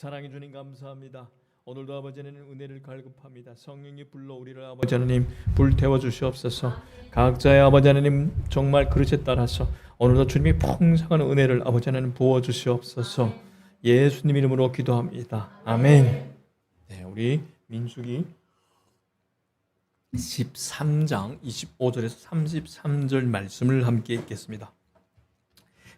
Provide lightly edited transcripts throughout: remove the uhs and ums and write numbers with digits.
사랑해 주님 감사합니다. 오늘도 아버지 하나님 은혜를 갈급합니다. 성령이 불러 우리를 아버지 하나님 불태워 주시옵소서. 각자의 아버지 하나님 정말 그릇에 따라서 오늘도 주님이 풍성한 은혜를 아버지 하나님 부어 주시옵소서. 예수님 이름으로 기도합니다. 아멘. 네, 우리 민수기 13장 25절에서 33절 말씀을 함께 읽겠습니다.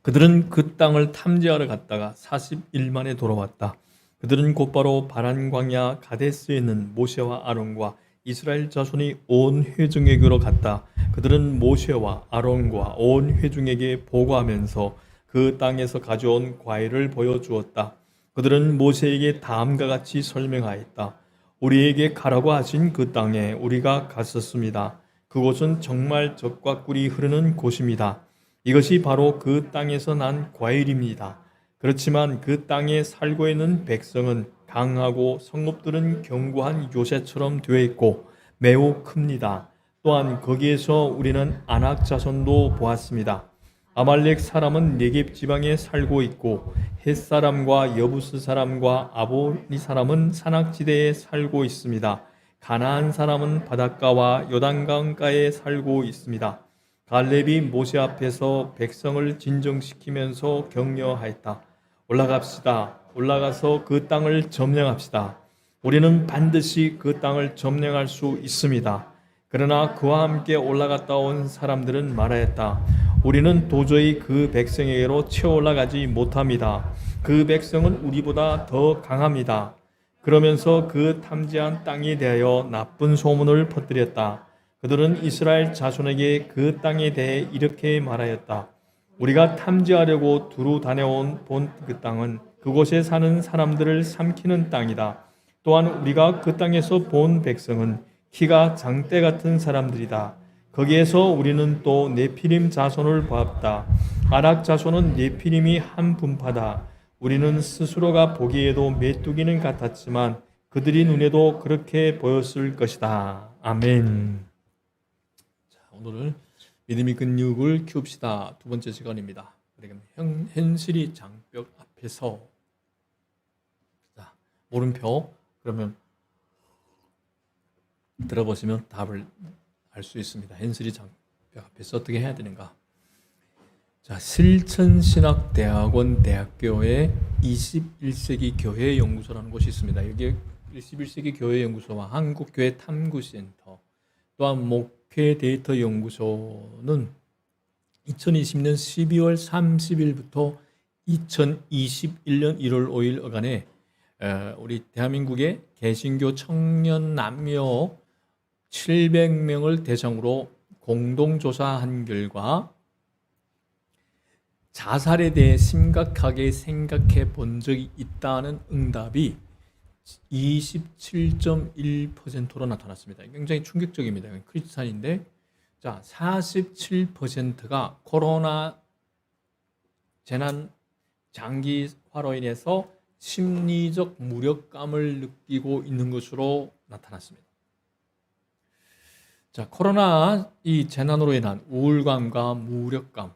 그들은 그 땅을 탐지하러 갔다가 40일 만에 돌아왔다. 그들은 곧바로 바란 광야 가데스에 있는 모세와 아론과 이스라엘 자손이 온 회중에게로 갔다. 그들은 모세와 아론과 온 회중에게 보고하면서 그 땅에서 가져온 과일을 보여주었다. 그들은 모세에게 다음과 같이 설명하였다. 우리에게 가라고 하신 그 땅에 우리가 갔었습니다. 그곳은 정말 젖과 꿀이 흐르는 곳입니다. 이것이 바로 그 땅에서 난 과일입니다. 그렇지만 그 땅에 살고 있는 백성은 강하고 성읍들은 견고한 요새처럼 되어 있고 매우 큽니다. 또한 거기에서 우리는 아낙 자손도 보았습니다. 아말렉 사람은 네겝 지방에 살고 있고 헷 사람과 여부스 사람과 아모리 사람은 산악지대에 살고 있습니다. 가나안 사람은 바닷가와 요단강가에 살고 있습니다. 갈렙이 모세 앞에서 백성을 진정시키면서 격려하였다. 올라갑시다. 올라가서 그 땅을 점령합시다. 우리는 반드시 그 땅을 점령할 수 있습니다. 그러나 그와 함께 올라갔다 온 사람들은 말하였다. 우리는 도저히 그 백성에게로 치어 올라가지 못합니다. 그 백성은 우리보다 더 강합니다. 그러면서 그 탐지한 땅에 대하여 나쁜 소문을 퍼뜨렸다. 그들은 이스라엘 자손에게 그 땅에 대해 이렇게 말하였다. 우리가 탐지하려고 두루 다녀온 본 그 땅은 그곳에 사는 사람들을 삼키는 땅이다. 또한 우리가 그 땅에서 본 백성은 키가 장대 같은 사람들이다. 거기에서 우리는 또 네피림 자손을 보았다. 아낙 자손은 네피림이 한 분파다. 우리는 스스로가 보기에도 메뚜기는 같았지만 그들이 눈에도 그렇게 보였을 것이다. 아멘. 자, 오늘은 믿음의 근육을 키웁시다. 두 번째 시간입니다. 현실이 장벽 앞에서. 자, 물음표. 그러면 들어보시면 답을 알 수 있습니다. 현실이 장벽 앞에서 어떻게 해야 되는가? 자, 실천신학대학원 대학교의 21세기 교회연구소라는 곳이 있습니다. 여기에 21세기 교회연구소와 한국교회 탐구센터, 또한 목회 데이터 연구소는 2020년 12월 30일부터 2021년 1월 5일 어간에 우리 대한민국의 개신교 청년 남녀 700명을 대상으로 공동조사한 결과 자살에 대해 심각하게 생각해 본 적이 있다는 응답이 27.1%로 나타났습니다. 굉장히 충격적입니다. 크리스찬인데, 자, 47%가 코로나 재난 장기화로 인해서 심리적 무력감을 느끼고 있는 것으로 나타났습니다. 자, 코로나 이 재난으로 인한 우울감과 무력감,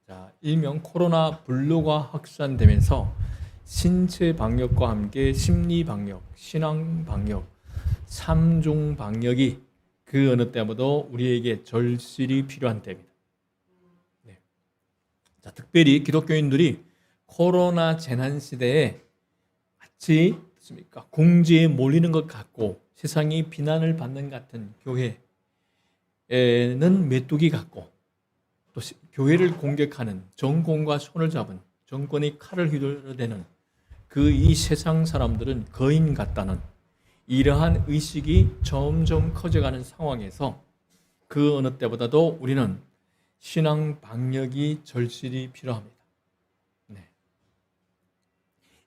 자, 일명 코로나 블루가 확산되면서 신체 방역과 함께 심리 방역, 신앙 방역, 3중 방역이 그 어느 때보다도 우리에게 절실히 필요한 때입니다. 네. 자, 특별히 기독교인들이 코로나 재난 시대에 마치 궁지에 몰리는 것 같고 세상이 비난을 받는 같은 교회에는 메뚜기 같고, 또 교회를 공격하는 정권과 손을 잡은 정권이 칼을 휘둘러대는 그 이 세상 사람들은 거인 같다는 이러한 의식이 점점 커져가는 상황에서 그 어느 때보다도 우리는 신앙 방역이 절실히 필요합니다. 네.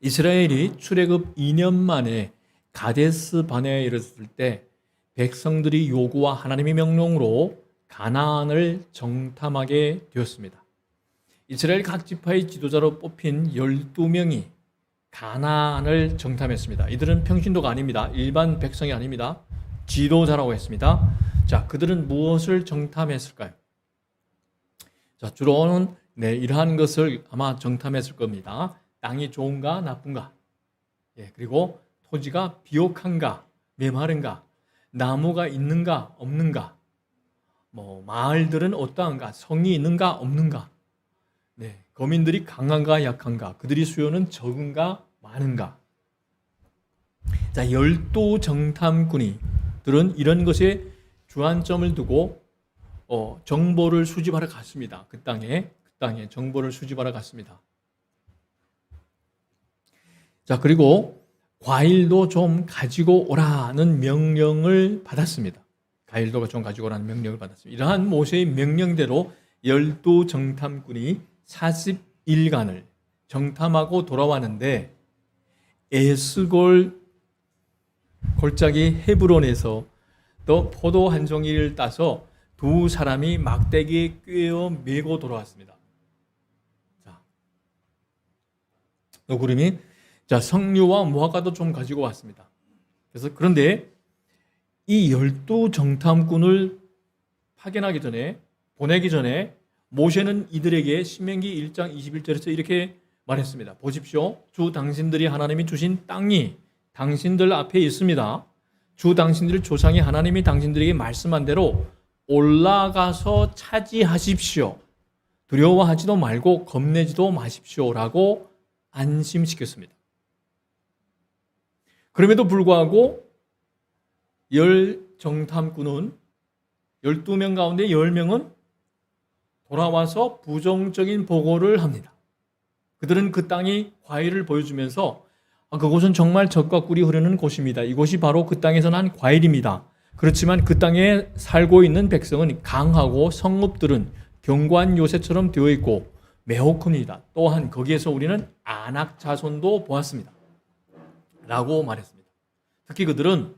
이스라엘이 출애굽 2년 만에 가데스 바네아에 이르렀을 때 백성들이 요구와 하나님의 명령으로 가나안을 정탐하게 되었습니다. 이스라엘 각 지파의 지도자로 뽑힌 12명이 가나안을 정탐했습니다. 이들은 평신도가 아닙니다. 일반 백성이 아닙니다. 지도자라고 했습니다. 자, 그들은 무엇을 정탐했을까요? 자, 주로는 이러한 것을 아마 정탐했을 겁니다. 땅이 좋은가 나쁜가? 그리고 토지가 비옥한가, 메마른가, 나무가 있는가, 없는가, 마을들은 어떠한가, 성이 있는가, 없는가, 거민들이 강한가, 약한가, 그들의 수요는 적은가, 많은가. 자, 열두 정탐꾼이들은 이런 것에 주안점을 두고 정보를 수집하러 갔습니다. 그 땅에 정보를 수집하러 갔습니다. 자, 그리고 과일도 좀 가지고 오라는 명령을 받았습니다. 과일도 좀 가지고 오라는 명령을 받았습니다. 이러한 모세의 명령대로 열두 정탐꾼이 40일간을 정탐하고 돌아왔는데 에스골 골짜기 헤브론에서 또 포도 한 종이를 따서 두 사람이 막대기에 꿰어 메고 돌아왔습니다. 자, 노구름이 석류와 무화과도 좀 가지고 왔습니다. 그래서 그런데 이 12정탐꾼을 파견하기 전에, 보내기 전에 모세는 이들에게 신명기 1장 21절에서 이렇게 말했습니다. 보십시오. 주 당신들이 하나님이 주신 땅이 당신들 앞에 있습니다. 주 당신들 조상이 하나님이 당신들에게 말씀한 대로 올라가서 차지하십시오. 두려워하지도 말고 겁내지도 마십시오라고 안심시켰습니다. 그럼에도 불구하고 10정탐꾼은 12명 가운데 10명은 돌아와서 부정적인 보고를 합니다. 그들은 그 땅이 과일을 보여주면서 그곳은 정말 젖과 꿀이 흐르는 곳입니다. 이곳이 바로 그 땅에서 난 과일입니다. 그렇지만 그 땅에 살고 있는 백성은 강하고 성읍들은 견고한 요새처럼 되어 있고 매우 큽니다. 또한 거기에서 우리는 아낙 자손도 보았습니다. 라고 말했습니다. 특히 그들은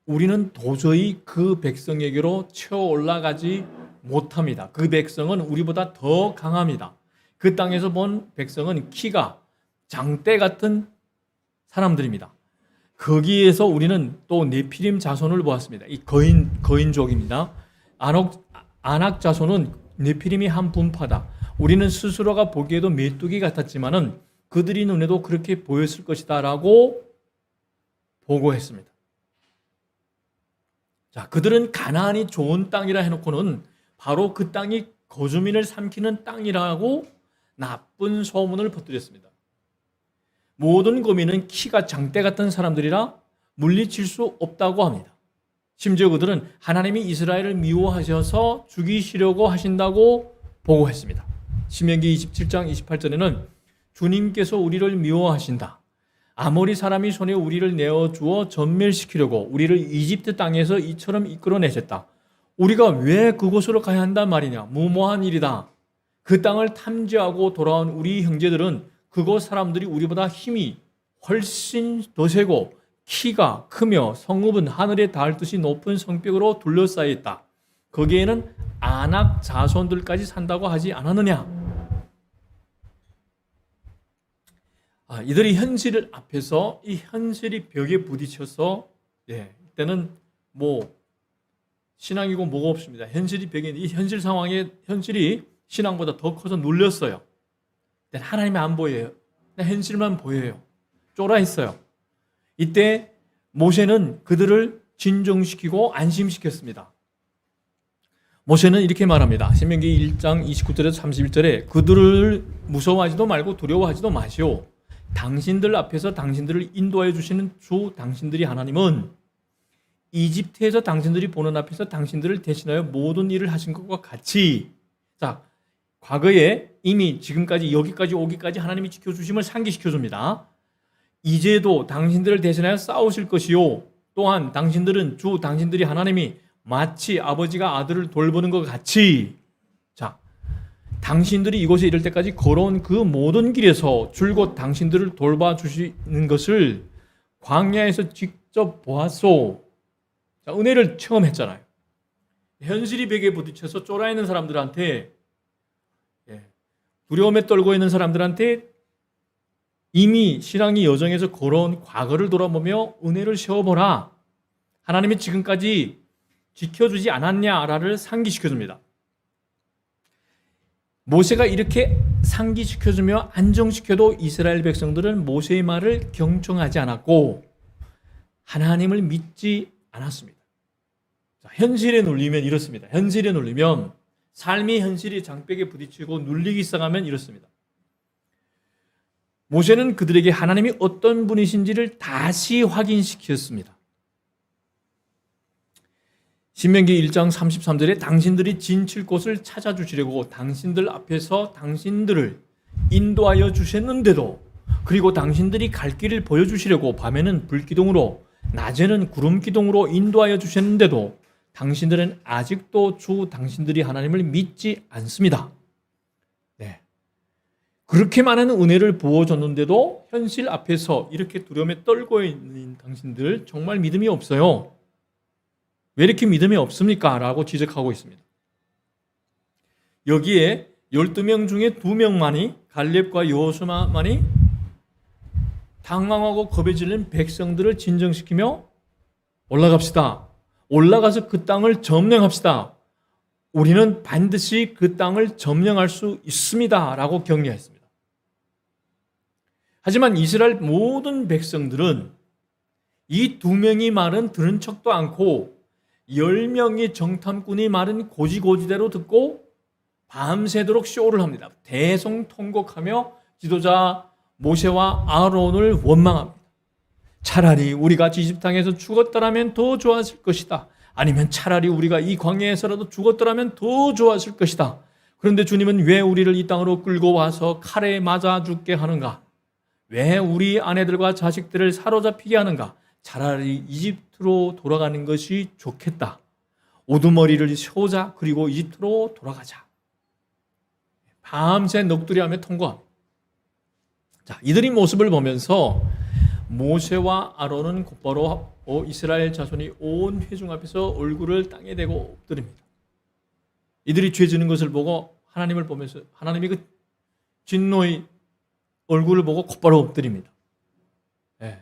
우리는 도저히 그 백성에게로 치어 올라가지 못합니다. 그 백성은 우리보다 더 강합니다. 그 땅에서 본 백성은 키가 장대 같은 사람들입니다. 거기에서 우리는 또 네피림 자손을 보았습니다. 이 거인족입니다. 아낙 자손은 네피림이 한 분파다. 우리는 스스로가 보기에도 메뚜기 같았지만은 그들이 눈에도 그렇게 보였을 것이다 라고 보고했습니다. 자, 그들은 가나안이 좋은 땅이라 해놓고는 바로 그 땅이 거주민을 삼키는 땅이라고 나쁜 소문을 퍼뜨렸습니다. 모든 거민은 키가 장대 같은 사람들이라 물리칠 수 없다고 합니다. 심지어 그들은 하나님이 이스라엘을 미워하셔서 죽이시려고 하신다고 보고했습니다. 신명기 27장 28절에는 주님께서 우리를 미워하신다. 아모리 사람이 손에 우리를 내어주어 전멸시키려고 우리를 이집트 땅에서 이처럼 이끌어내셨다. 우리가 왜 그곳으로 가야 한단 말이냐? 무모한 일이다. 그 땅을 탐지하고 돌아온 우리 형제들은 그곳 사람들이 우리보다 힘이 훨씬 더 세고 키가 크며 성읍은 하늘에 닿을 듯이 높은 성벽으로 둘러싸여 있다. 거기에는 아낙 자손들까지 산다고 하지 않았느냐? 이들이 현실 앞에서 이 현실이 벽에 부딪혀서 이때는 신앙이고 뭐가 없습니다. 현실이 벽에 이 현실 상황에 현실이 신앙보다 더 커서 눌렸어요. 하나님이 안 보여요. 현실만 보여요. 쫄아 있어요. 이때 모세는 그들을 진정시키고 안심시켰습니다. 모세는 이렇게 말합니다. 신명기 1장 29절에서 31절에 그들을 무서워하지도 말고 두려워하지도 마시오. 당신들 앞에서 당신들을 인도하여 주시는 주 당신들이 하나님은 이집트에서 당신들이 보는 앞에서 당신들을 대신하여 모든 일을 하신 것과 같이, 자, 과거에 이미 지금까지 여기까지 오기까지 하나님이 지켜주심을 상기시켜줍니다. 이제도 당신들을 대신하여 싸우실 것이요. 또한 당신들은 주 당신들이 하나님이 마치 아버지가 아들을 돌보는 것 같이, 자, 당신들이 이곳에 이를 때까지 걸어온 그 모든 길에서 줄곧 당신들을 돌봐주시는 것을 광야에서 직접 보았소. 자, 은혜를 체험했잖아요. 현실이 벽에 부딪혀서 쫄아있는 사람들한테, 두려움에 떨고 있는 사람들한테 이미 신앙의 여정에서 걸어온 과거를 돌아보며 은혜를 세워보라. 하나님이 지금까지 지켜주지 않았냐라를 상기시켜줍니다. 모세가 이렇게 상기시켜주며 안정시켜도 이스라엘 백성들은 모세의 말을 경청하지 않았고 하나님을 믿지 않았습니다. 자, 현실에 눌리면 이렇습니다. 현실에 눌리면 삶의 현실이 장벽에 부딪히고 눌리기 시작하면 이렇습니다. 모세는 그들에게 하나님이 어떤 분이신지를 다시 확인시켰습니다. 신명기 1장 33절에 당신들이 진칠 곳을 찾아주시려고 당신들 앞에서 당신들을 인도하여 주셨는데도, 그리고 당신들이 갈 길을 보여주시려고 밤에는 불기둥으로 낮에는 구름기둥으로 인도하여 주셨는데도 당신들은 아직도 주 당신들이 하나님을 믿지 않습니다. 네. 그렇게 많은 은혜를 부어줬는데도 현실 앞에서 이렇게 두려움에 떨고 있는 당신들 정말 믿음이 없어요. 왜 이렇게 믿음이 없습니까? 라고 지적하고 있습니다. 여기에 12명 중에 2명만이, 갈렙과 여호수아만이 당황하고 겁에 질린 백성들을 진정시키며 올라갑시다. 올라가서 그 땅을 점령합시다. 우리는 반드시 그 땅을 점령할 수 있습니다. 라고 격려했습니다. 하지만 이스라엘 모든 백성들은 이 2명이 말은 들은 척도 않고 10명의 정탐꾼이 말은 고지고지대로 듣고 밤새도록 쇼를 합니다. 대성통곡하며 지도자 모세와 아론을 원망합니다. 차라리 우리가 이집 땅에서 죽었더라면 더 좋았을 것이다. 아니면 차라리 우리가 이 광야에서라도 죽었더라면 더 좋았을 것이다. 그런데 주님은 왜 우리를 이 땅으로 끌고 와서 칼에 맞아 죽게 하는가? 왜 우리 아내들과 자식들을 사로잡히게 하는가? 차라리 이집트로 돌아가는 것이 좋겠다. 우두머리를 세우자. 그리고 이집트로 돌아가자. 밤새 넋두리하며 통과합니다. 자, 이들의 모습을 보면서 모세와 아론은 곧바로 이스라엘 자손이 온 회중 앞에서 얼굴을 땅에 대고 엎드립니다. 이들이 죄 지는 것을 보고 하나님을 보면서 하나님이 그 진노의 얼굴을 보고 곧바로 엎드립니다. 네.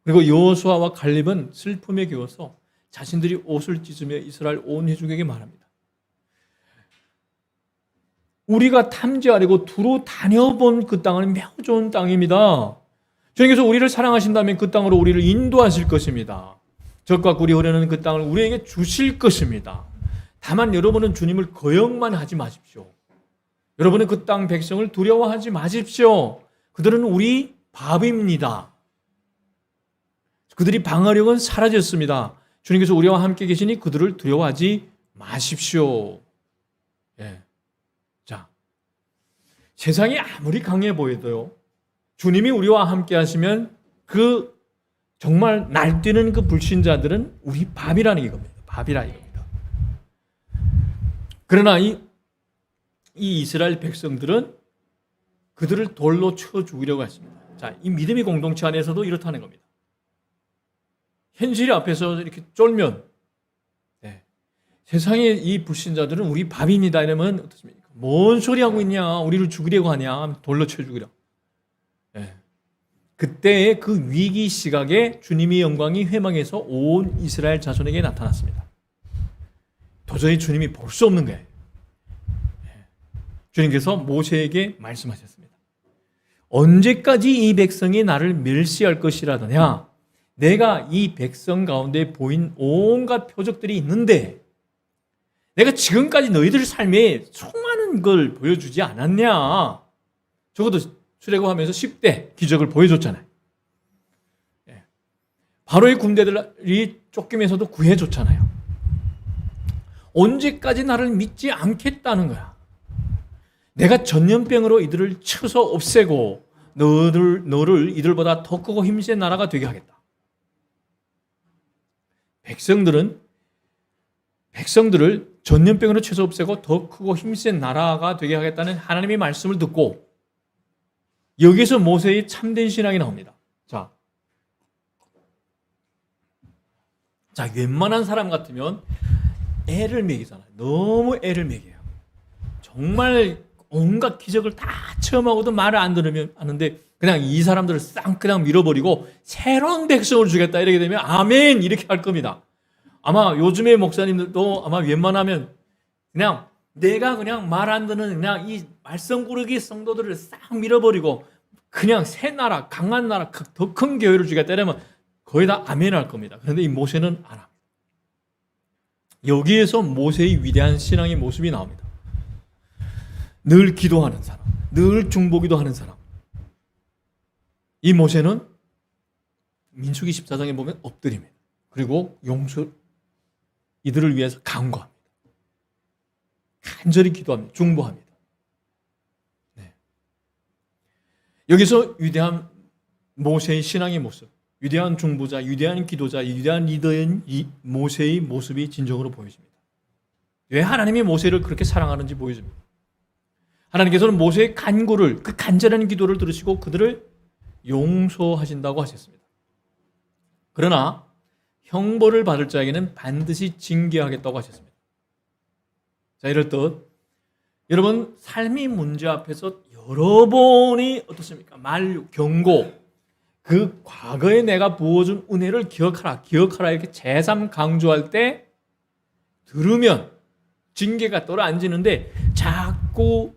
그리고 여호수아와 갈렙은 슬픔에 겨워서 자신들이 옷을 찢으며 이스라엘 온 회중에게 말합니다. 우리가 탐지하려고 두루 다녀본 그 땅은 매우 좋은 땅입니다. 주님께서 우리를 사랑하신다면 그 땅으로 우리를 인도하실 것입니다. 젖과 꿀이 흐르는 그 땅을 우리에게 주실 것입니다. 다만 여러분은 주님을 거역만 하지 마십시오. 여러분은 그 땅 백성을 두려워하지 마십시오. 그들은 우리 밥입니다. 그들이 방어력은 사라졌습니다. 주님께서 우리와 함께 계시니 그들을 두려워하지 마십시오. 예. 자, 세상이 아무리 강해 보여도요, 주님이 우리와 함께 하시면 그 정말 날뛰는 그 불신자들은 우리 밥이라는 이겁니다. 밥이라 이겁니다. 그러나 이 이스라엘 백성들은 그들을 돌로 쳐 죽이려고 했습니다. 자, 이 믿음의 공동체 안에서도 이렇다는 겁니다. 현실이 앞에서 이렇게 쫄면, 네, 세상의 이 불신자들은 우리 밥입니다. 이러면 어떻습니까? 뭔 소리 하고 있냐? 우리를 죽이려고 하냐? 돌로 쳐 죽이려. 네. 그때의 그 위기 시각에 주님의 영광이 회망해서 온 이스라엘 자손에게 나타났습니다. 도저히 주님이 볼 수 없는 거예요. 네. 주님께서 모세에게 말씀하셨습니다. 언제까지 이 백성이 나를 멸시할 것이라더냐? 내가 이 백성 가운데 보인 온갖 표적들이 있는데 내가 지금까지 너희들 삶에 수많은 걸 보여주지 않았냐? 적어도 출애굽하면서 10대 기적을 보여줬잖아요. 바로의 군대들이 쫓기면서도 구해줬잖아요. 언제까지 나를 믿지 않겠다는 거야. 내가 전염병으로 이들을 쳐서 없애고 너를 이들보다 더 크고 힘센 나라가 되게 하겠다. 백성들을 전염병으로 쳐서 없애고 더 크고 힘센 나라가 되게 하겠다는 하나님의 말씀을 듣고 여기서 모세의 참된 신앙이 나옵니다. 자, 웬만한 사람 같으면 애를 먹이잖아요. 너무 애를 먹여요. 정말 온갖 기적을 다 체험하고도 말을 안 들으면 하는데 그냥 이 사람들을 싹 그냥 밀어버리고 새로운 백성을 주겠다 이렇게 되면 아멘 이렇게 할 겁니다. 아마 요즘의 목사님들도 아마 웬만하면 그냥 내가 그냥 말 안 듣는 그냥 이 말썽꾸러기 성도들을 싹 밀어버리고 그냥 새 나라, 강한 나라, 더 큰 교회를 주겠다 이러면 거의 다 아멘 할 겁니다. 그런데 이 모세는 안 합니다. 여기에서 모세의 위대한 신앙의 모습이 나옵니다. 늘 기도하는 사람, 늘 중보기도 하는 사람. 이 모세는 민수기 14장에 보면 엎드립니다. 그리고 용서, 이들을 위해서 간구합니다. 간절히 기도합니다. 중보합니다. 네. 여기서 위대한 모세의 신앙의 모습, 위대한 중보자, 위대한 기도자, 위대한 리더인 이 모세의 모습이 진정으로 보여집니다. 왜 하나님이 모세를 그렇게 사랑하는지 보여집니다. 하나님께서는 모세의 간구를, 그 간절한 기도를 들으시고 그들을 용서하신다고 하셨습니다. 그러나 형벌을 받을 자에게는 반드시 징계하겠다고 하셨습니다. 자, 이럴 듯 여러분 삶의 문제 앞에서 여러 번이 어떻습니까? 경고, 그 과거에 내가 부어준 은혜를 기억하라, 기억하라 이렇게 재삼 강조할 때 들으면 징계가 떨어앉는데 자꾸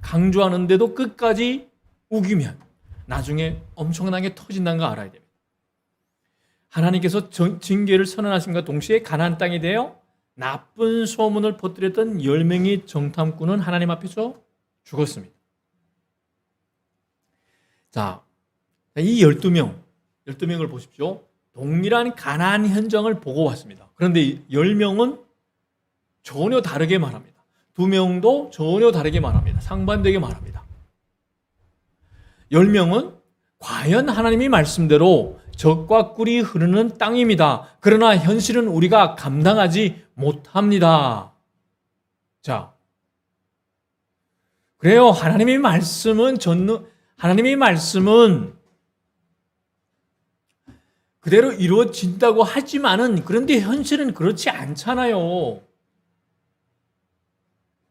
강조하는데도 끝까지 우기면 나중에 엄청나게 터진다는 거 알아야 됩니다. 하나님께서 징계를 선언하심과 동시에 가나안 땅에 대하여 나쁜 소문을 퍼뜨렸던 10명의 정탐꾼은 하나님 앞에서 죽었습니다. 자, 이 12명을 보십시오. 동일한 가나안 현장을 보고 왔습니다. 그런데 10명은 전혀 다르게 말합니다. 2명도 전혀 다르게 말합니다. 상반되게 말합니다. 10명은 과연 하나님이 말씀대로 젖과 꿀이 흐르는 땅입니다. 그러나 현실은 우리가 감당하지 못합니다. 자, 그래요. 하나님의 말씀은 그대로 이루어진다고 하지만은 그런데 현실은 그렇지 않잖아요.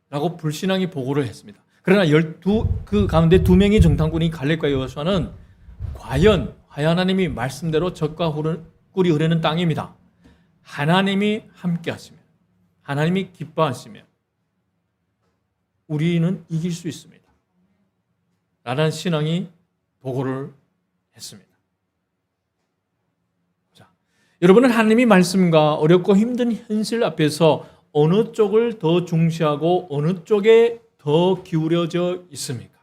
라고 불신앙이 보고를 했습니다. 그러나 그 가운데 2명의 정탐꾼이 갈렙과 여호수아는 과연 하나님이 말씀대로 젖과 꿀이 흐르는 땅입니다. 하나님이 함께 하시면, 하나님이 기뻐하시면 우리는 이길 수 있습니다. 라는 신앙이 보고를 했습니다. 자, 여러분은 하나님의 말씀과 어렵고 힘든 현실 앞에서 어느 쪽을 더 중시하고 어느 쪽에 더 기울여져 있습니까?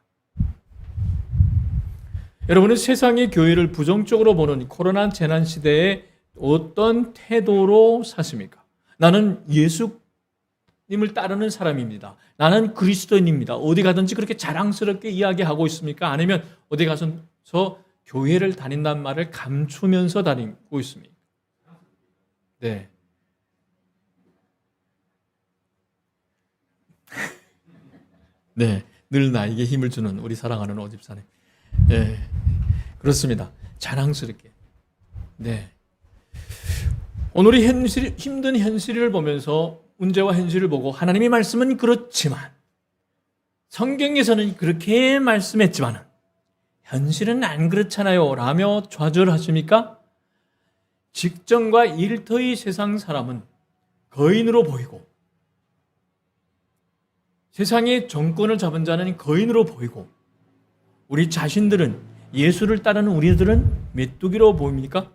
여러분은 세상의 교회를 부정적으로 보는 코로나 재난 시대에 어떤 태도로 사십니까? 나는 예수님을 따르는 사람입니다. 나는 그리스도인입니다. 어디 가든지 그렇게 자랑스럽게 이야기하고 있습니까? 아니면 어디 가서 교회를 다닌다는 말을 감추면서 다니고 있습니까? 네. 네, 늘 나에게 힘을 주는 우리 사랑하는 오집사님. 네, 그렇습니다. 자랑스럽게. 네. 오늘의 힘든 현실을 보면서 문제와 현실을 보고 하나님의 말씀은 그렇지만 성경에서는 그렇게 말씀했지만 현실은 안 그렇잖아요 라며 좌절하십니까? 직전과 일터의 세상 사람은 거인으로 보이고 세상의 정권을 잡은 자는 거인으로 보이고 우리 자신들은 예수를 따르는 우리들은 메뚜기로 보입니까?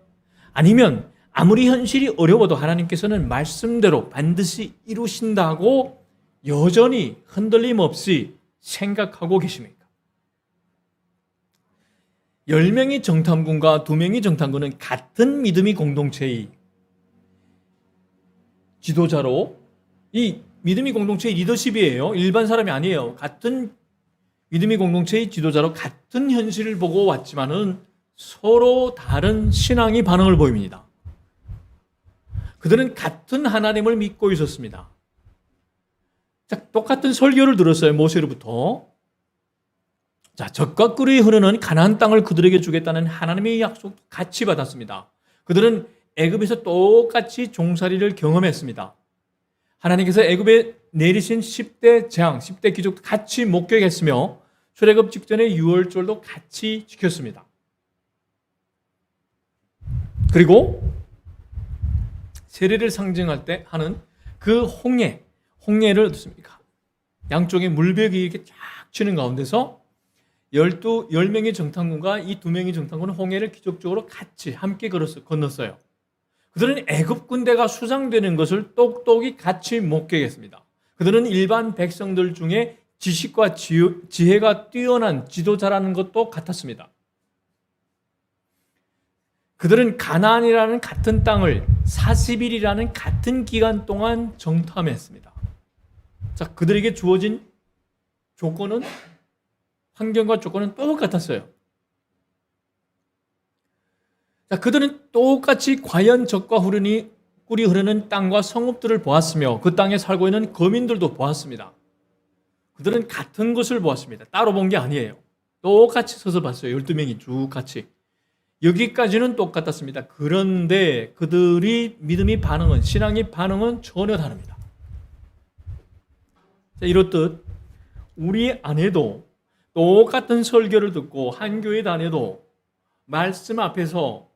아니면 아무리 현실이 어려워도 하나님께서는 말씀대로 반드시 이루신다고 여전히 흔들림 없이 생각하고 계십니까? 10명의 정탐꾼과 2명의 정탐꾼은 같은 믿음의 공동체의 지도자로 이 믿음의 공동체의 리더십이에요. 일반 사람이 아니에요. 같은 믿음의 공동체의 지도자로 같은 현실을 보고 왔지만은 서로 다른 신앙의 반응을 보입니다. 그들은 같은 하나님을 믿고 있었습니다. 자, 똑같은 설교를 들었어요. 모세로부터. 자, 젖과 꿀이 흐르는 가나안 땅을 그들에게 주겠다는 하나님의 약속 같이 받았습니다. 그들은 애굽에서 똑같이 종살이를 경험했습니다. 하나님께서 애굽에 내리신 10대 재앙, 10대 기적 같이 목격했으며 출애굽 직전의 유월절도 같이 지켰습니다. 그리고 세례를 상징할 때 하는 그 홍해를 어떻습니까? 양쪽에 물벽이 이렇게 쫙 치는 가운데서 10명의 정탐꾼과 이 2명의 정탐꾼은 홍해를 기적적으로 같이 함께 건넜어요. 그들은 애굽 군대가 수상되는 것을 똑똑히 같이 목격했습니다. 그들은 일반 백성들 중에 지식과 지혜가 뛰어난 지도자라는 것도 같았습니다. 그들은 가나안이라는 같은 땅을 40일이라는 같은 기간 동안 정탐했습니다. 자, 그들에게 주어진 조건은, 환경과 조건은 똑같았어요. 자, 그들은 똑같이 과연적과 꿀이 흐르는 땅과 성읍들을 보았으며 그 땅에 살고 있는 거민들도 보았습니다. 그들은 같은 것을 보았습니다. 따로 본 게 아니에요. 똑같이 서서 봤어요. 12명이 쭉 같이. 여기까지는 똑같았습니다. 그런데 그들이 신앙의 반응은 전혀 다릅니다. 자, 이렇듯 우리 안에도 똑같은 설교를 듣고 한 교회 다녀도 말씀 앞에서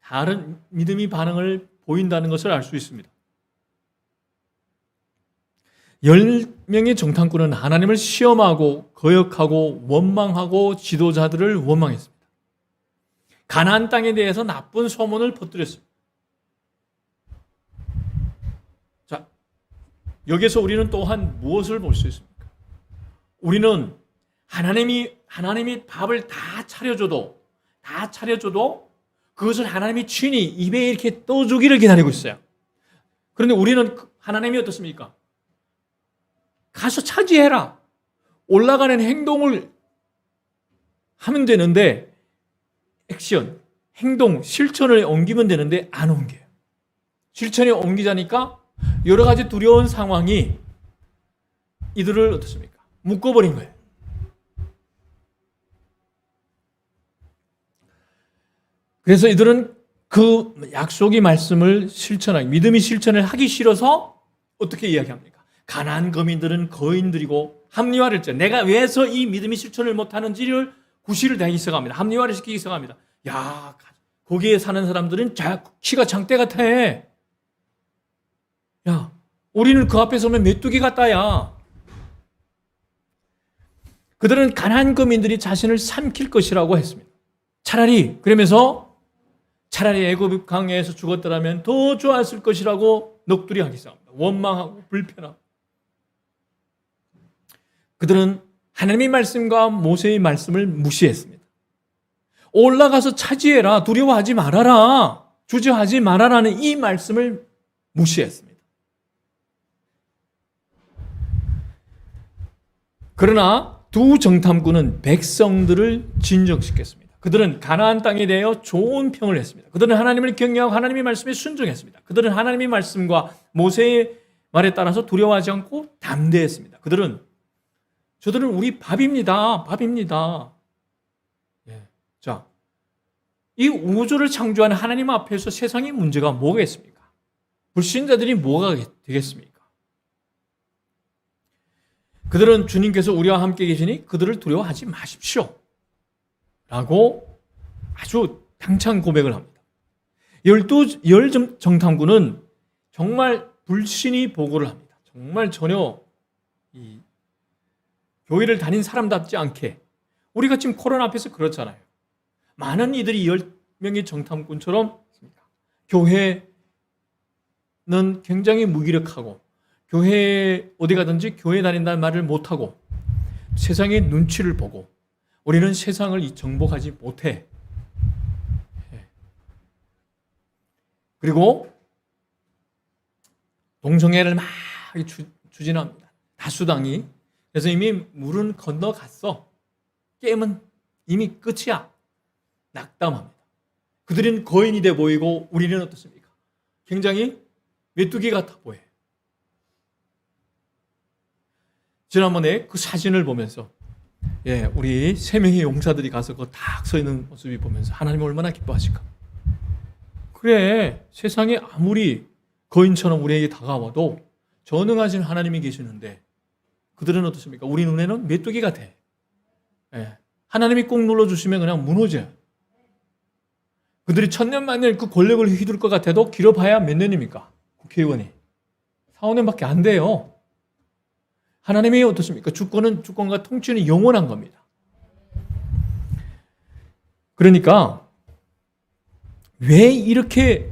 다른 믿음의 반응을 보인다는 것을 알 수 있습니다. 10명의 정탐꾼은 하나님을 시험하고 거역하고 원망하고 지도자들을 원망했습니다. 가나안 땅에 대해서 나쁜 소문을 퍼뜨렸습니다. 자, 여기서 우리는 또한 무엇을 볼 수 있습니까? 우리는 하나님이 밥을 다 차려줘도 그것을 하나님이 친히 입에 이렇게 떠주기를 기다리고 있어요. 그런데 우리는 하나님이 어떻습니까? 가서 차지해라. 올라가는 행동을 하면 되는데 액션, 행동, 실천을 옮기면 되는데 안 옮겨요. 실천에 옮기자니까 여러 가지 두려운 상황이 이들을 어떻습니까? 묶어버린 거예요. 그래서 이들은 그 약속의 말씀을 믿음의 실천을 하기 싫어서 어떻게 이야기합니까? 가나안 거민들은 거인들이고 합리화를 했죠. 내가 왜서 이 믿음의 실천을 못하는지를 구실을 대기 시작합니다. 합리화를 시키기 시작합니다. 야, 거기에 사는 사람들은 키가 장대 같아. 야, 우리는 그 앞에 서면 메뚜기 같다야. 그들은 가나안 거민들이 자신을 삼킬 것이라고 했습니다. 그러면서 차라리 애굽 강야에서 죽었더라면 더 좋았을 것이라고 넋두리 하기 시작합니다. 원망하고 불편하고. 그들은 하나님의 말씀과 모세의 말씀을 무시했습니다. 올라가서 차지해라, 두려워하지 말아라, 주저하지 말아라는 이 말씀을 무시했습니다. 그러나 두 정탐꾼은 백성들을 진정시켰습니다. 그들은 가나안 땅에 대하여 좋은 평을 했습니다. 그들은 하나님을 경외하고 하나님의 말씀에 순종했습니다. 그들은 하나님의 말씀과 모세의 말에 따라서 두려워하지 않고 담대했습니다. 저들은 우리 밥입니다. 예. 자, 이 우주를 창조하는 하나님 앞에서 세상의 문제가 뭐겠습니까? 불신자들이 뭐가 되겠습니까? 그들은 주님께서 우리와 함께 계시니 그들을 두려워하지 마십시오. 라고 아주 당찬 고백을 합니다. 12 정탐꾼은 정말 불신이 보고를 합니다. 정말 전혀 교회를 다닌 사람답지 않게. 우리가 지금 코로나 앞에서 그렇잖아요. 많은 이들이 10명의 정탐꾼처럼 교회는 굉장히 무기력하고 교회 어디 가든지 교회 다닌다는 말을 못하고 세상의 눈치를 보고 우리는 세상을 정복하지 못해. 그리고 동성애를 막 추진합니다. 다수당이. 그래서 이미 물은 건너갔어. 게임은 이미 끝이야. 낙담합니다. 그들은 거인이 돼 보이고 우리는 어떻습니까? 굉장히 메뚜기 같아 보여요. 지난번에 그 사진을 보면서 우리 3명의 용사들이 가서 그 딱 서 있는 모습이 보면서 하나님이 얼마나 기뻐하실까? 그래, 세상에 아무리 거인처럼 우리에게 다가와도 전능하신 하나님이 계시는데 그들은 어떻습니까? 우리 눈에는 메뚜기 같아. 하나님이 꼭 눌러주시면 그냥 무너져요. 그들이 천년만년 그 권력을 휘둘 것 같아도 길어봐야 몇 년입니까? 국회의원이. 4, 5년밖에 안 돼요. 하나님이 어떻습니까? 주권과 통치는 영원한 겁니다. 그러니까 왜 이렇게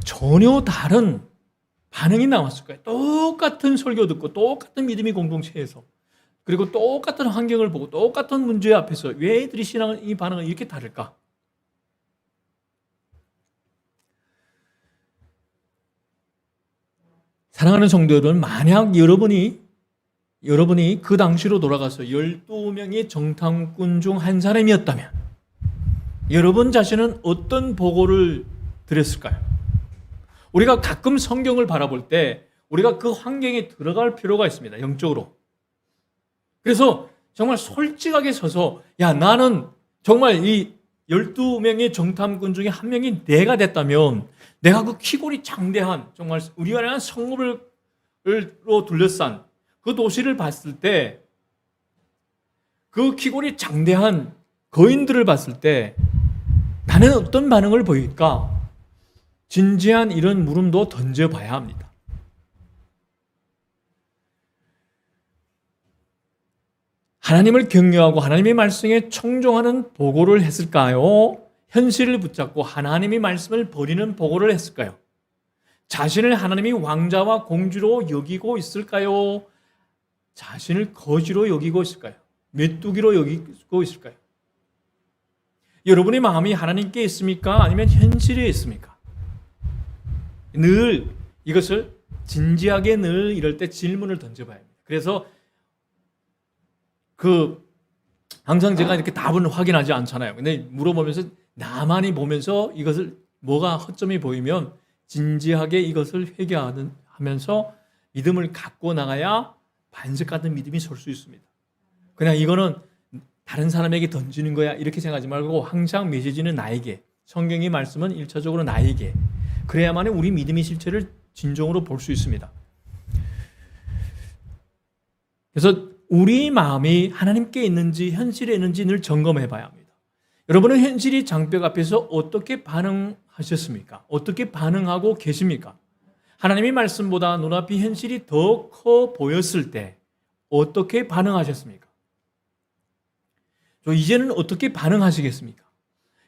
전혀 다른 반응이 나왔을까요? 똑같은 설교 듣고 똑같은 믿음의 공동체에서 그리고 똑같은 환경을 보고 똑같은 문제 앞에서 왜 이들이 이 반응은 이렇게 다를까? 사랑하는 성도 여러분, 만약 여러분이 그 당시로 돌아가서 12명의 정탐꾼 중 한 사람이었다면 여러분 자신은 어떤 보고를 드렸을까요? 우리가 가끔 성경을 바라볼 때 우리가 그 환경에 들어갈 필요가 있습니다. 영적으로. 그래서 정말 솔직하게 서서 나는 정말 이 12명의 정탐꾼 중에 한 명이 내가 됐다면 내가 그 키골이 장대한 정말 우리나라 성읍으로 둘러싼 그 도시를 봤을 때 그 키골이 장대한 거인들을 봤을 때 나는 어떤 반응을 보일까? 진지한 이런 물음도 던져봐야 합니다. 하나님을 경외하고 하나님의 말씀에 청종하는 보고를 했을까요? 현실을 붙잡고 하나님의 말씀을 버리는 보고를 했을까요? 자신을 하나님이 왕자와 공주로 여기고 있을까요? 자신을 거지로 여기고 있을까요? 메뚜기로 여기고 있을까요? 여러분의 마음이 하나님께 있습니까? 아니면 현실에 있습니까? 늘 이것을 진지하게 늘 이럴 때 질문을 던져봐야 합니다. 그래서 항상 제가 이렇게 답은 확인하지 않잖아요. 근데 물어보면서 나만이 보면서 이것을 뭐가 허점이 보이면 진지하게 이것을 회개하면서 믿음을 갖고 나가야 반석 같은 믿음이 설 수 있습니다. 그냥 이거는 다른 사람에게 던지는 거야 이렇게 생각하지 말고 항상 메시지는 나에게, 성경의 말씀은 1차적으로 나에게, 그래야만 우리 믿음의 실체를 진정으로 볼 수 있습니다. 그래서 우리 마음이 하나님께 있는지 현실에 있는지 늘 점검해 봐야 합니다. 여러분은 현실이 장벽 앞에서 어떻게 반응하셨습니까? 어떻게 반응하고 계십니까? 하나님의 말씀보다 눈앞이 현실이 더 커 보였을 때 어떻게 반응하셨습니까? 이제는 어떻게 반응하시겠습니까?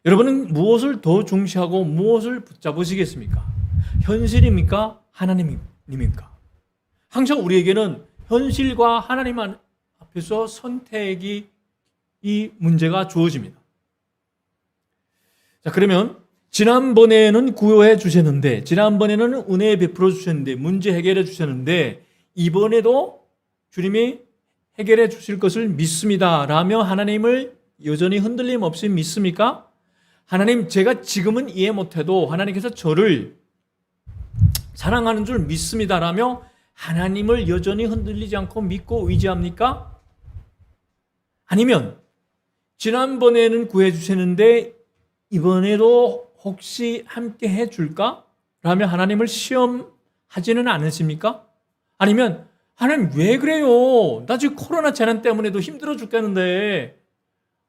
여러분은 무엇을 더 중시하고 무엇을 붙잡으시겠습니까? 현실입니까? 하나님입니까? 항상 우리에게는 현실과 하나님 앞에서 선택이 이 문제가 주어집니다. 자, 그러면 지난번에는 구호해 주셨는데, 지난번에는 은혜 베풀어 주셨는데, 문제 해결해 주셨는데, 이번에도 주님이 해결해 주실 것을 믿습니다 라며 하나님을 여전히 흔들림 없이 믿습니까? 하나님, 제가 지금은 이해 못해도 하나님께서 저를 사랑하는 줄 믿습니다 라며 하나님을 여전히 흔들리지 않고 믿고 의지합니까? 아니면 지난번에는 구해 주셨는데 이번에도 혹시 함께 해줄까? 라며 하나님을 시험하지는 않으십니까? 아니면 하나님 왜 그래요? 나 지금 코로나 재난 때문에도 힘들어 죽겠는데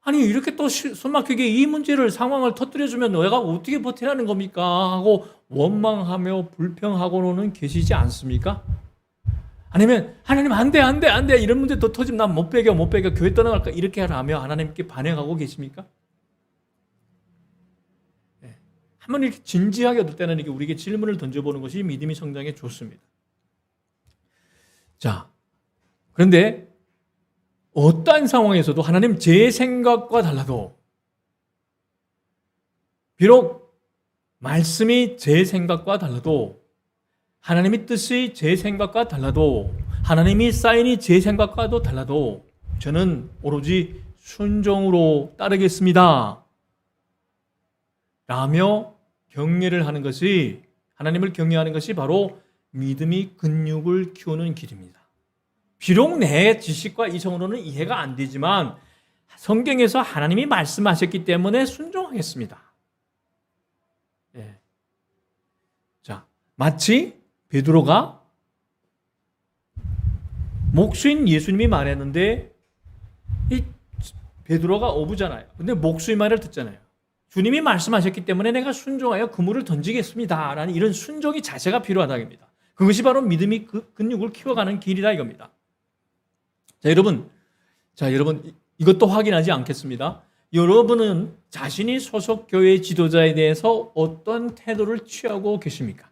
아니 이렇게 또 손막히게 이 상황을 터뜨려주면 내가 어떻게 버티라는 겁니까? 하고 원망하며 불평하고는 계시지 않습니까? 아니면 하나님 안 돼 이런 문제 더 터지면 난 못 배겨 교회 떠나갈까 이렇게 하며 하나님께 반응하고 계십니까? 한번 이렇게 진지하게 어떨 때는 이렇게 우리에게 질문을 던져보는 것이 믿음의 성장에 좋습니다. 자, 그런데 어떠한 상황에서도 하나님 제 생각과 달라도 비록 말씀이 제 생각과 달라도 하나님의 뜻이 제 생각과 달라도 하나님의 사인이 제 생각과도 달라도 저는 오로지 순종으로 따르겠습니다 라며 경외를 하는 것이 하나님을 경외하는 것이 바로 믿음이 근육을 키우는 길입니다. 비록 내 지식과 이성으로는 이해가 안 되지만 성경에서 하나님이 말씀하셨기 때문에 순종하겠습니다. 자, 마치 베드로가 목수인 예수님이 말했는데 이 베드로가 어부잖아요. 근데 목수의 말을 듣잖아요. 주님이 말씀하셨기 때문에 내가 순종하여 그물을 던지겠습니다 라는 이런 순종의 자세가 필요하다 입니다. 그것이 바로 믿음이 근육을 키워가는 길이다 이겁니다. 여러분 이것도 확인하지 않겠습니다. 여러분은 자신이 소속 교회 지도자에 대해서 어떤 태도를 취하고 계십니까?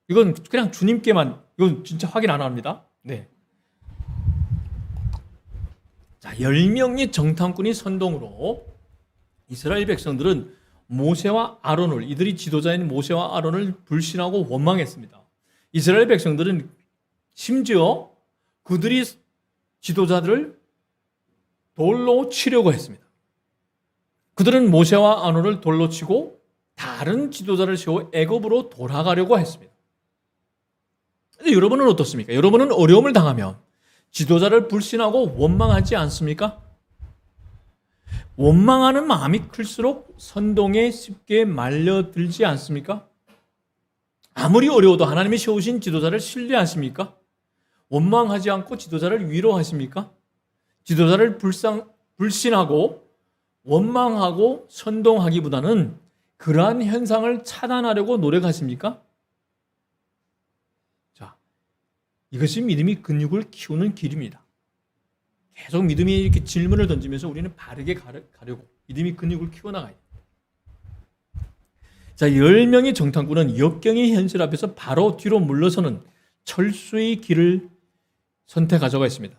이건 그냥 주님께만, 이건 진짜 확인 안 합니다. 네. 자, 10명의 정탐꾼이 선동으로 이스라엘 백성들은 모세와 아론을, 이들이 지도자인 모세와 아론을 불신하고 원망했습니다. 이스라엘 백성들은 심지어 그들이 지도자들을 돌로 치려고 했습니다. 그들은 모세와 아론을 돌로 치고 다른 지도자를 세워 애굽으로 돌아가려고 했습니다. 근데 여러분은 어떻습니까? 여러분은 어려움을 당하면 지도자를 불신하고 원망하지 않습니까? 원망하는 마음이 클수록 선동에 쉽게 말려들지 않습니까? 아무리 어려워도 하나님이 세우신 지도자를 신뢰하십니까? 원망하지 않고 지도자를 위로하십니까? 지도자를 불신하고 원망하고 선동하기보다는 그러한 현상을 차단하려고 노력하십니까? 자, 이것이 믿음이 근육을 키우는 길입니다. 계속 믿음이 이렇게 질문을 던지면서 우리는 바르게 가려고 믿음이 근육을 키워나가야 돼요. 자, 10명의 정탐꾼은 역경의 현실 앞에서 바로 뒤로 물러서는 철수의 길을 선택하자고 했습니다.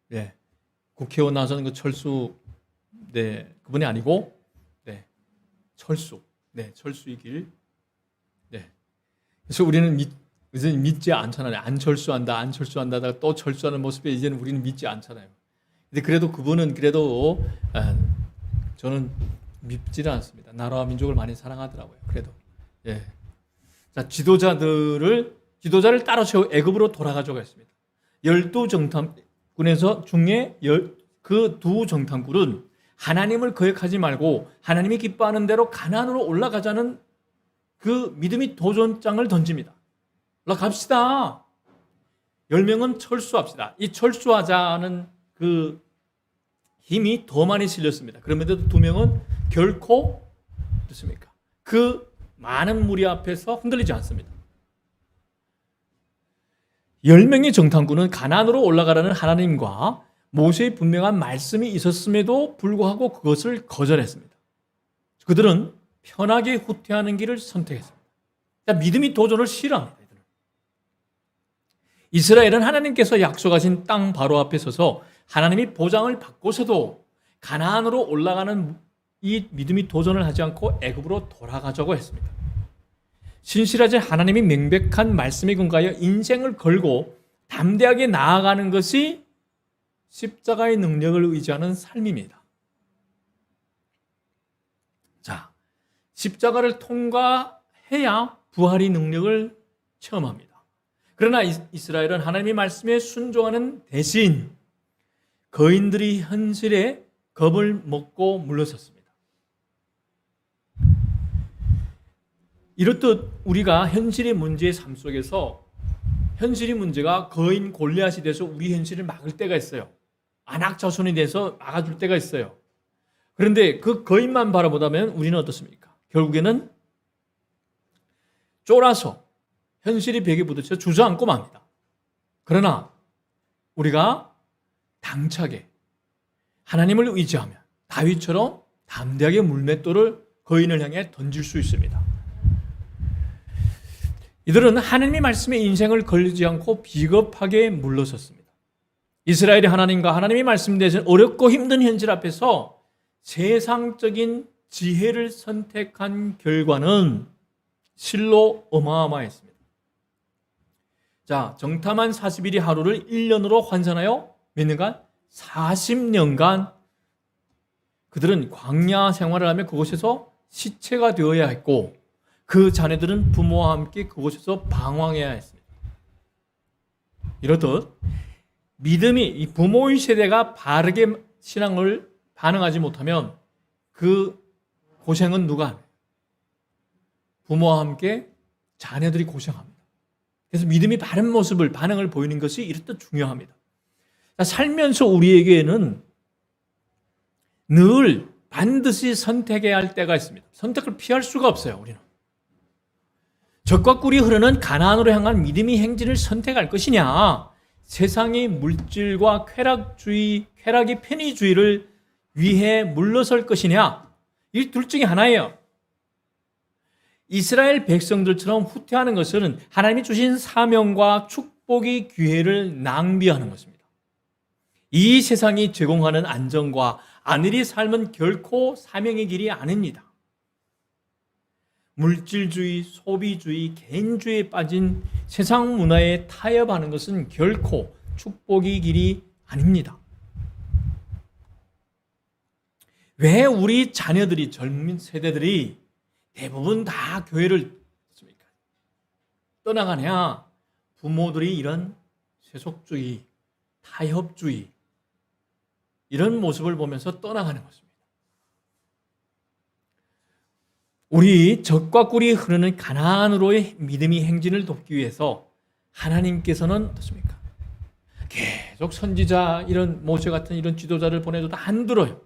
네. 국회의원 나서는 그 철수, 네, 그분이 아니고, 네, 철수, 네, 철수의 길. 네. 그래서 우리는 이제는 믿지 않잖아요. 안 철수한다, 하다가 또 철수하는 모습에 이제는 우리는 믿지 않잖아요. 근데 그래도 그분은 그래도 저는 믿지는 않습니다. 나라와 민족을 많이 사랑하더라고요. 그래도. 예. 자, 지도자를 따로 세워 애굽으로 돌아가자고 했습니다. 12 정탐꾼에서 중에 그 두 정탐꾼은 하나님을 거역하지 말고 하나님이 기뻐하는 대로 가나안으로 올라가자는 그 믿음의 도전장을 던집니다. 올라갑시다. 10명은 철수합시다. 이 철수하자는 그 힘이 더 많이 실렸습니다. 그런데도 2명은 결코 어떻습니까? 그 많은 무리 앞에서 흔들리지 않습니다. 10명의 정탐꾼은 가나안으로 올라가라는 하나님과 모세의 분명한 말씀이 있었음에도 불구하고 그것을 거절했습니다. 그들은 편하게 후퇴하는 길을 선택했습니다. 믿음이 도전을 싫어합니다. 이스라엘은 하나님께서 약속하신 땅 바로 앞에 서서 하나님이 보장을 받고서도 가나안으로 올라가는 이 믿음이 도전을 하지 않고 애굽으로 돌아가자고 했습니다. 신실하지 하나님이 명백한 말씀에 근거하여 인생을 걸고 담대하게 나아가는 것이 십자가의 능력을 의지하는 삶입니다. 자, 십자가를 통과해야 부활의 능력을 체험합니다. 그러나 이스라엘은 하나님의 말씀에 순종하는 대신 거인들이 현실에 겁을 먹고 물러섰습니다. 이렇듯 우리가 현실의 문제의 삶 속에서 현실의 문제가 거인 골리앗이 돼서 우리 현실을 막을 때가 있어요. 안악 자손이 돼서 막아줄 때가 있어요. 그런데 그 거인만 바라보다면 우리는 어떻습니까? 결국에는 쫄아서 현실이 벽에 부딪혀 주저앉고 맙니다. 그러나 우리가 당차게 하나님을 의지하면 다윗처럼 담대하게 물맷돌을 거인을 향해 던질 수 있습니다. 이들은 하나님의 말씀에 인생을 걸리지 않고 비겁하게 물러섰습니다. 이스라엘이 하나님과 하나님의 말씀 대신 어렵고 힘든 현실 앞에서 세상적인 지혜를 선택한 결과는 실로 어마어마했습니다. 자, 정탐한 40일이 하루를 1년으로 환산하여 몇 년간? 40년간 그들은 광야 생활을 하며 그곳에서 시체가 되어야 했고 그 자녀들은 부모와 함께 그곳에서 방황해야 했습니다. 이렇듯 믿음이 이 부모의 세대가 바르게 신앙을 반응하지 못하면 그 고생은 누가 하나요? 부모와 함께 자녀들이 고생합니다. 그래서 믿음이 바른 모습을 반응을 보이는 것이 이렇듯 중요합니다. 살면서 우리에게는 늘 반드시 선택해야 할 때가 있습니다. 선택을 피할 수가 없어요. 우리는 적과 꿀이 흐르는 가나안으로 향한 믿음의 행진을 선택할 것이냐, 세상의 물질과 쾌락이 편의주의를 위해 물러설 것이냐? 이 둘 중에 하나예요. 이스라엘 백성들처럼 후퇴하는 것은 하나님이 주신 사명과 축복의 기회를 낭비하는 것입니다. 이 세상이 제공하는 안정과 안일의 삶은 결코 사명의 길이 아닙니다. 물질주의, 소비주의, 개인주의에 빠진 세상 문화에 타협하는 것은 결코 축복의 길이 아닙니다. 왜 우리 자녀들이, 젊은 세대들이 대부분 다 교회를 떠나가냐? 부모들이 이런 세속주의, 타협주의 이런 모습을 보면서 떠나가는 것입니다. 우리 젖과 꿀이 흐르는 가나안으로의 믿음의 행진을 돕기 위해서 하나님께서는 어떻습니까? 계속 선지자, 이런 모세 같은 이런 지도자를 보내도 안 들어요.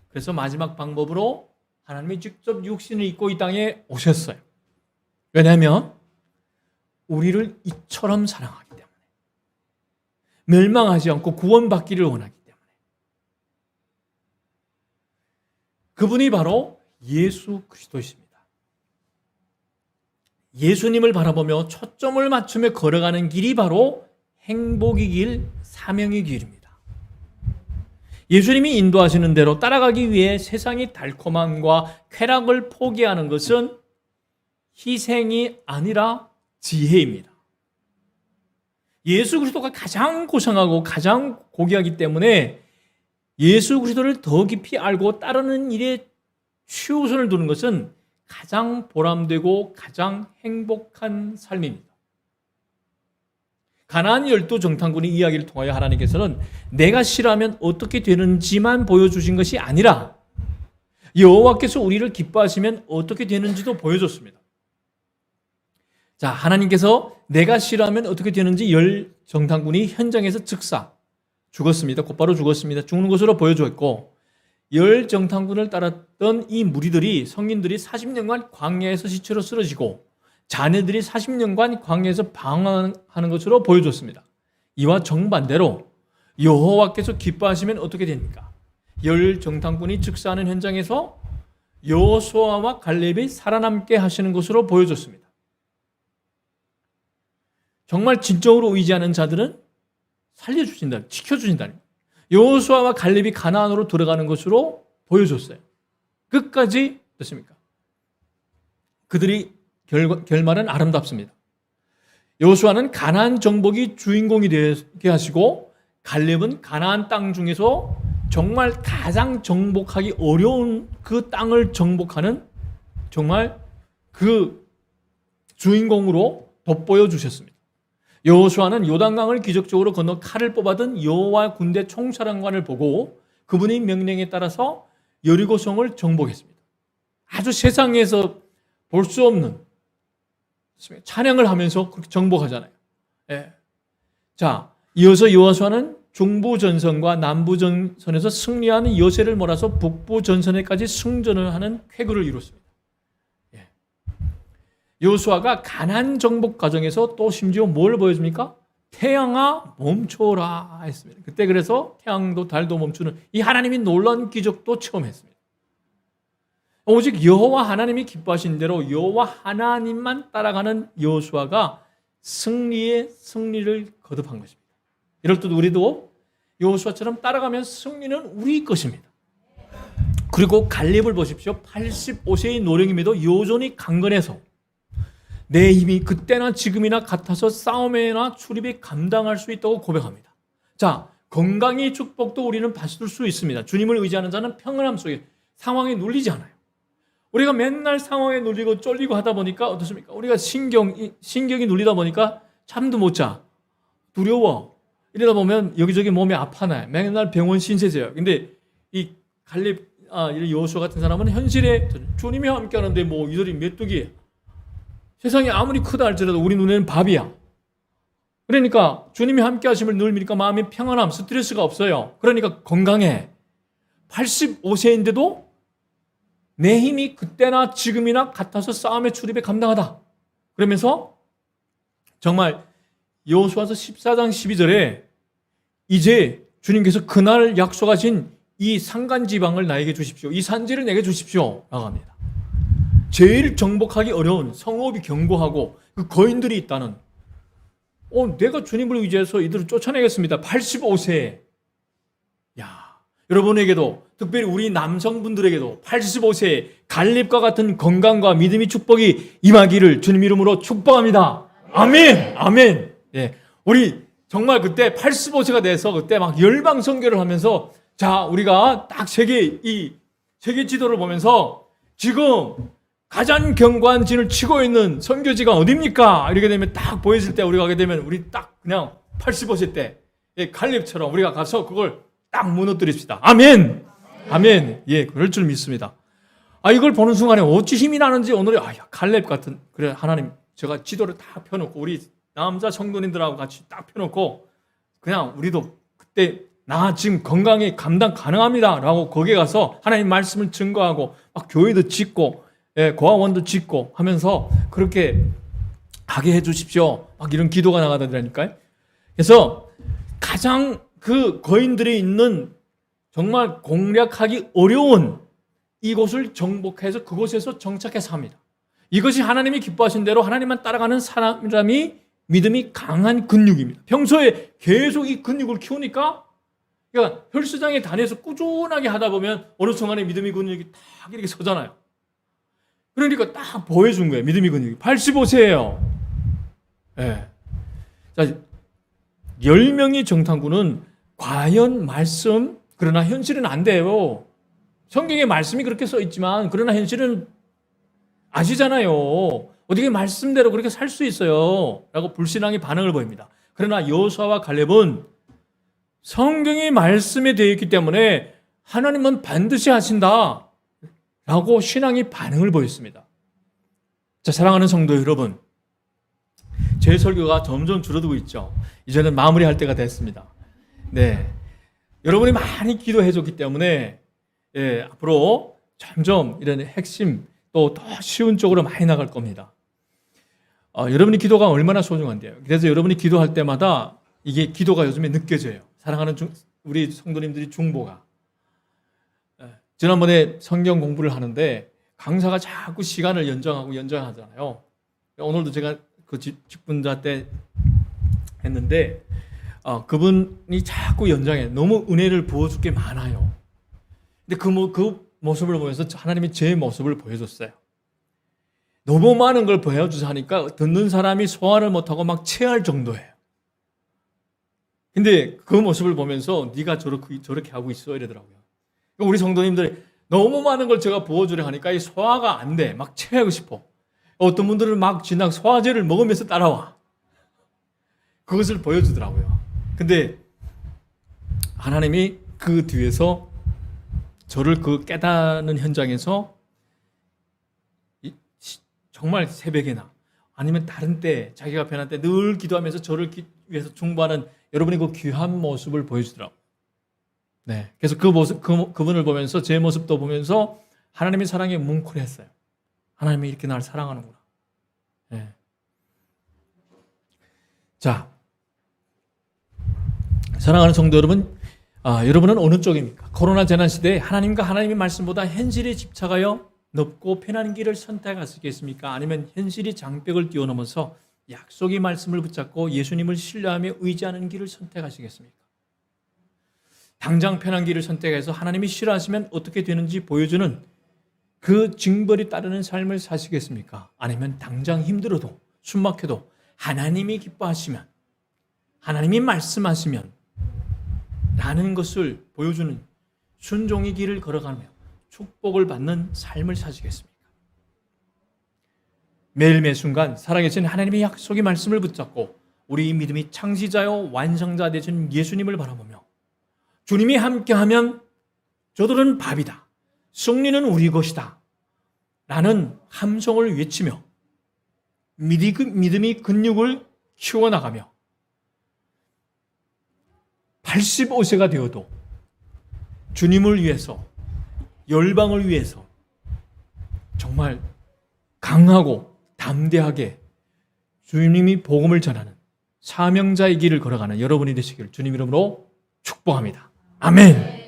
그래서 마지막 방법으로 하나님이 직접 육신을 입고 이 땅에 오셨어요. 왜냐하면 우리를 이처럼 사랑하기 때문에, 멸망하지 않고 구원받기를 원하기 때문에. 그분이 바로 예수 그리스도이십니다. 예수님을 바라보며 초점을 맞추며 걸어가는 길이 바로 행복의 길, 사명의 길입니다. 예수님이 인도하시는 대로 따라가기 위해 세상의 달콤함과 쾌락을 포기하는 것은 희생이 아니라 지혜입니다. 예수 그리스도가 가장 고상하고 가장 고귀하기 때문에 예수 그리스도를 더 깊이 알고 따르는 일에 최우선을 두는 것은 가장 보람되고 가장 행복한 삶입니다. 가나안 12 정탐꾼의 이야기를 통하여 하나님께서는 내가 싫어하면 어떻게 되는지만 보여주신 것이 아니라 여호와께서 우리를 기뻐하시면 어떻게 되는지도 보여줬습니다. 자, 하나님께서 내가 싫어하면 어떻게 되는지 10 정탐꾼이 현장에서 즉사 죽었습니다. 곧바로 죽었습니다. 죽는 것으로 보여주었고, 10 정탐꾼을 따랐던 이 무리들이, 성인들이 40년간 광야에서 시체로 쓰러지고 자녀들이 40년간 광야에서 방황하는 것으로 보여줬습니다. 이와 정반대로 여호와께서 기뻐하시면 어떻게 됩니까? 10 정탐꾼이 즉사하는 현장에서 여호수아와 갈렙이 살아남게 하시는 것으로 보여줬습니다. 정말 진정으로 의지하는 자들은 살려주신다, 지켜주신다. 여호수아와 갈렙이 가나안으로 들어가는 것으로 보여줬어요. 끝까지 됐습니까? 그들이 결말은 아름답습니다. 여호수아는 가나안 정복이 주인공이 되게 하시고, 갈렙은 가나안 땅 중에서 정말 가장 정복하기 어려운 그 땅을 정복하는 정말 그 주인공으로 돋보여 주셨습니다. 여호수아는 요단강을 기적적으로 건너 칼을 뽑아든 여호와 군대 총사령관을 보고 그분의 명령에 따라서 여리고성을 정복했습니다. 아주 세상에서 볼 수 없는 찬양을 하면서 그렇게 정복하잖아요. 예. 자, 이어서 여호수아는 중부전선과 남부전선에서 승리하는 여세를 몰아서 북부전선에까지 승전을 하는 쾌거를 이뤘습니다. 예. 여호수아가 가나안 정복 과정에서 또 심지어 뭘 보여줍니까? 태양아 멈춰라 했습니다. 그때 그래서 태양도 달도 멈추는 이 하나님이 놀라운 기적도 체험했습니다. 오직 여호와 하나님이 기뻐하신 대로 여호와 하나님만 따라가는 여호수아가 승리의 승리를 거듭한 것입니다. 이럴 때 우리도 여호수아처럼 따라가면 승리는 우리 것입니다. 그리고 갈렙을 보십시오. 85세의 노령임에도 여전히 강건해서 내 힘이 그때나 지금이나 같아서 싸움에나 출입에 감당할 수 있다고 고백합니다. 자, 건강의 축복도 우리는 받을 수 있습니다. 주님을 의지하는 자는 평안함 속에 상황에 눌리지 않아요. 우리가 맨날 상황에 눌리고 쫄리고 하다 보니까 어떻습니까? 우리가 신경이 눌리다 보니까 잠도 못 자. 두려워. 이러다 보면 여기저기 몸이 아파나요. 맨날 병원 신세져요. 근데 이 갈렙, 이 여호수아 같은 사람은 현실에 주님이 함께 하는데 뭐 이들이 메뚜기. 세상이 아무리 크다 할지라도 우리 눈에는 밥이야. 그러니까 주님이 함께 하심을 늘 믿으니까 마음이 평안함, 스트레스가 없어요. 그러니까 건강해. 85세인데도 내 힘이 그때나 지금이나 같아서 싸움의 출입에 감당하다. 그러면서 정말 여호수아서 14장 12절에 이제 주님께서 그날 약속하신 이 산간지방을 나에게 주십시오. 이 산지를 내게 주십시오. 라고 합니다. 제일 정복하기 어려운 성읍이 견고하고 그 거인들이 있다는 내가 주님을 의지해서 이들을 쫓아내겠습니다. 85세에. 야, 여러분에게도 특별히 우리 남성분들에게도 85세에 갈렙과 같은 건강과 믿음의 축복이 임하기를 주님 이름으로 축복합니다. 아멘. 아멘. 예. 우리 정말 그때 85세가 돼서 그때 막 열방 선교를 하면서 자, 우리가 딱 세계 지도를 보면서 지금 가장 견고한 진을 치고 있는 선교지가 어디입니까? 이렇게 되면 딱 보여질 때 우리가 가게 되면 우리 딱 그냥 85세 때 갈렙처럼 우리가 가서 그걸 딱 무너뜨립시다. 아멘. 아멘. 예, 그럴 줄 믿습니다. 이걸 보는 순간에 어찌 힘이 나는지 오늘 갈렙 같은 그래 하나님 제가 지도를 다 펴놓고 우리 남자 성도님들하고 같이 딱 펴놓고 그냥 우리도 그때 나 지금 건강에 감당 가능합니다 라고 거기에 가서 하나님 말씀을 증거하고 막 교회도 짓고 고아원도 짓고 하면서 그렇게 하게 해주십시오. 막 이런 기도가 나가더라니까요. 그래서 가장 그 거인들이 있는 정말 공략하기 어려운 이곳을 정복해서 그곳에서 정착해서 합니다. 이것이 하나님이 기뻐하신 대로 하나님만 따라가는 사람이 믿음이 강한 근육입니다. 평소에 계속 이 근육을 키우니까 그러니까 헬스장에 다녀서 꾸준하게 하다 보면 어느 순간에 믿음의 근육이 딱 이렇게 서잖아요. 그러니까 딱 보여준 거예요. 믿음의 근육이. 85세예요. 예. 자, 10명의 정탐꾼은 과연 말씀, 그러나 현실은 안 돼요. 성경에 말씀이 그렇게 써 있지만, 그러나 현실은 아시잖아요. 어떻게 말씀대로 그렇게 살 수 있어요? 라고 불신앙의 반응을 보입니다. 그러나 여호수아와 갈렙은 성경의 말씀에 되어 있기 때문에 하나님은 반드시 하신다. 라고 신앙의 반응을 보였습니다. 자, 사랑하는 성도 여러분. 제 설교가 점점 줄어들고 있죠. 이제는 마무리할 때가 됐습니다. 네. 여러분이 많이 기도해 줬기 때문에 앞으로 점점 이런 핵심 또 더 쉬운 쪽으로 많이 나갈 겁니다. 여러분이 기도가 얼마나 소중한데요. 그래서 여러분이 기도할 때마다 이게 기도가 요즘에 느껴져요. 사랑하는 우리 성도님들이 중보가. 지난번에 성경 공부를 하는데 강사가 자꾸 시간을 연장하잖아요. 오늘도 제가 그 직분자 때 했는데 그분이 자꾸 연장해. 너무 은혜를 부어줄 게 많아요. 근데 그 모습을 보면서 하나님이 제 모습을 보여줬어요. 너무 많은 걸 보여주자 하니까 듣는 사람이 소화를 못하고 막 체할 정도예요. 근데 그 모습을 보면서 네가 저렇게 하고 있어 이러더라고요. 우리 성도님들이 너무 많은 걸 제가 부어주려 하니까 이 소화가 안 돼. 막 체하고 싶어. 어떤 분들은 막 진학 소화제를 먹으면서 따라와. 그것을 보여주더라고요. 근데 하나님이 그 뒤에서 저를 그 깨닫는 현장에서 정말 새벽에나 아니면 다른 때 자기가 편한 때 늘 기도하면서 저를 위해서 중보하는 여러분이 그 귀한 모습을 보여주더라고요. 네. 그래서 그 모습, 그분을 보면서 제 모습도 보면서 하나님의 사랑에 뭉클했어요. 하나님이 이렇게 날 사랑하는구나. 네. 자, 사랑하는 성도 여러분, 여러분은 어느 쪽입니까? 코로나 재난 시대에 하나님과 하나님의 말씀보다 현실에 집착하여 넓고 편한 길을 선택하시겠습니까? 아니면 현실이 장벽을 뛰어넘어서 약속의 말씀을 붙잡고 예수님을 신뢰하며 의지하는 길을 선택하시겠습니까? 당장 편한 길을 선택해서 하나님이 싫어하시면 어떻게 되는지 보여주는 그 징벌이 따르는 삶을 사시겠습니까? 아니면 당장 힘들어도 숨막혀도 하나님이 기뻐하시면 하나님이 말씀하시면 라는 것을 보여주는 순종의 길을 걸어가며 축복을 받는 삶을 사시겠습니까? 매일 매 순간 살아계신 하나님의 약속의 말씀을 붙잡고 우리 믿음이 창시자요 완성자 되신 예수님을 바라보며 주님이 함께하면 저들은 밥이다. 승리는 우리 것이다. 라는 함성을 외치며 믿음이 근육을 키워나가며 85세가 되어도 주님을 위해서 열방을 위해서 정말 강하고 담대하게 주님이 복음을 전하는 사명자의 길을 걸어가는 여러분이 되시기를 주님 이름으로 축복합니다. 아멘.